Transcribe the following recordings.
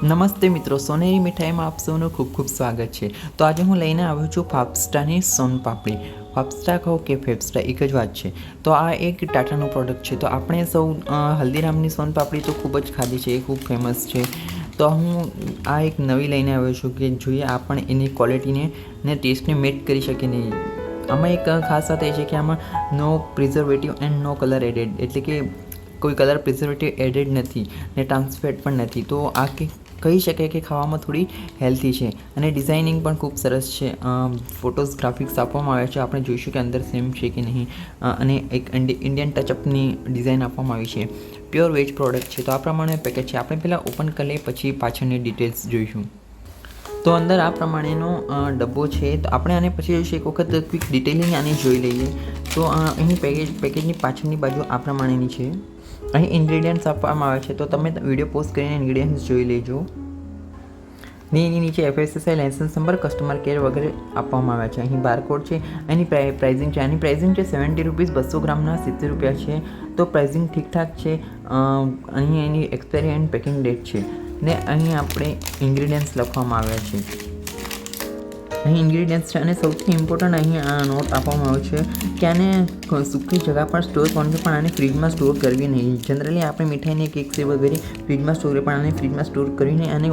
નમસ્તે મિત્રો, સોનેરી મીઠાઈમાં આપ સૌનું ખૂબ ખૂબ સ્વાગત છે। તો આજે હું લઈને આવ્યો છું ફાફસ્ટાની સોનપાપડી। ફાફસ્ટા કહો કે ફેફસ્ટા એક જ વાત છે। તો આ એક ટાટાનું પ્રોડક્ટ છે। તો આપણે સૌ હલ્દીરામની સોનપાપડી તો ખૂબ જ ખાધી છે, એ ખૂબ ફેમસ છે। તો હું આ એક નવી લઈને આવ્યો છું કે જોઈએ આપણે એની ક્વોલિટીને ને ટેસ્ટને મેચ કરી શકીએ નહીં। આમાં એક ખાસ વાત એ છે કે આમાં no preservative and no colour added, એટલે કે કોઈ કલર પ્રિઝર્વેટિવ એડેડ નથી ને ટ્રાન્સફેટ પણ નથી। તો આ કહી શકાય કે ખાવામાં થોડી હેલ્ધી છે અને ડિઝાઇનિંગ પણ ખૂબ સરસ છે। ફોટોઝ ગ્રાફિક્સ આપવામાં આવ્યા છે, આપણે જોઈશું કે અંદર સેમ છે કે નહીં। અને એક ઇન્ડિયન ટચઅપની ડિઝાઇન આપવામાં આવી છે। પ્યોર વેજ પ્રોડક્ટ છે। તો આ પ્રમાણે પેકેજ છે। આપણે પહેલાં ઓપન કરી લઈએ, પછી પાછળની ડિટેલ્સ જોઈશું। તો અંદર આ પ્રમાણેનો ડબ્બો છે। તો આપણે આને પછી જોઈશું એક વખત ક્વિક ડિટેલિંગ આની જોઈ લઈએ। તો અહીં પેકેજની પાછળની બાજુ આ પ્રમાણેની છે। અહીં ઇન્ગ્રેડિયન્ટ્સ આપવામાં આવે છે, તો તમે વિડીયો પોઝ કરીને ઇન્ગ્રેડિયન્ટ્સ જોઈ લેજો। ને એની નીચે FSSAI licence number, customer care વગેરે આપવામાં આવ્યા છે। અહીં બારકોડ છે, એની પ્રાઇઝિંગ છે। આની પ્રાઇઝિંગ છે 70 રૂપીસ, 200 ગ્રામના 70 રૂપિયા છે। તો પ્રાઇઝિંગ ઠીકઠાક છે। અહીં એની એક્સપાયરી એન્ડ પેકિંગ ડેટ છે ને અહીં આપણે ઇન્ગ્રેડિયન્ટ્સ લખવામાં આવ્યા છે। અહીં ઇન્ગ્રેડિયન્ટ્સ છે અને સૌથી ઇમ્પોર્ટન્ટ અહીં આ નોટ આપવામાં આવે છે કે આને સૂકી જગા પર સ્ટોર કરવાનું છે, પણ આને ફ્રીજમાં સ્ટોર કરવી નહીં। જનરલી આપણે મીઠાઈને કેક છે વગેરે ફ્રીજમાં સ્ટોર કરીએ, પણ આને ફ્રીજમાં સ્ટોર કરીને આને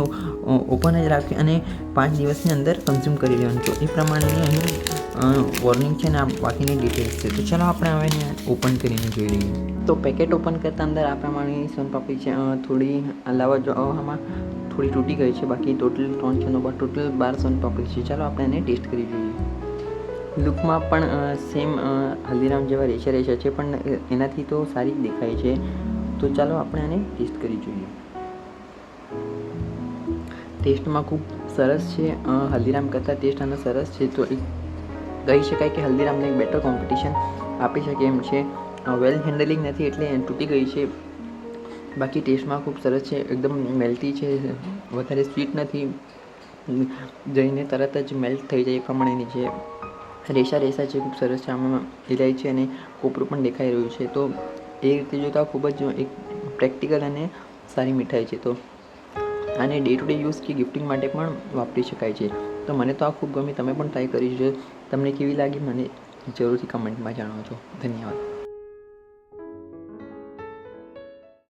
ઓપન જ રાખી અને 5 દિવસની અંદર કન્ઝ્યુમ કરી લેવાનું। તો એ પ્રમાણેની અહીં વોર્નિંગ છે ને આ બાકીની ડિટેલ્સ છે। તો ચાલો આપણે હવે એને ઓપન કરીને જોઈ લઈએ। તો પેકેટ ઓપન કરતાં અંદર આ પ્રમાણેની સોનપાપડી છે। થોડી લાવા જો આમાં થોડી તૂટી ગઈ છે, બાકી ટોટલ 3 છે, ટોટલ 12 સોનપાપડી છે। ચાલો આપણે એને ટેસ્ટ કરી જોઈએ। લુકમાં પણ સેમ હલ્દીરામ જેવા રેશા રેશા છે, પણ એનાથી તો સારી જ દેખાય છે। તો ચાલો આપણે આને ટેસ્ટ કરી જોઈએ। ટેસ્ટમાં ખૂબ સરસ છે, હલ્દીરામ કરતાં ટેસ્ટ આનો સરસ છે। તો એક કહી શકાય કે હલ્દીરામને એક બેટર કોમ્પિટિશન આપી શકે એમ છે। વેલ હેન્ડલિંગ નથી એટલે તૂટી ગઈ છે, બાકી ટેસ્ટમાં ખૂબ સરસ છે, એકદમ મેલ્ટી છે, વધારે સ્વીટ નથી, જઈને તરત જ મેલ્ટ થઈ જાય એ પ્રમાણેની છે। રેશા રેશા છે, ખૂબ સરસ છે, આમાં ઇલાયચી અને કોપરું પણ દેખાઈ રહ્યું છે। તો એ રીતે જોતાં ખૂબ જ એક પ્રેક્ટિકલ અને સારી મીઠાઈ છે। તો આને ડે ટુ ડે યુઝ કે ગિફ્ટિંગ માટે પણ વાપરી શકાય છે। તો મને તો આ ખૂબ ગમી, તમે પણ ટ્રાય કરી છે। તમને કેવી લાગી મને જરૂરથી કમેન્ટમાં જણાવજો। ધન્યવાદ।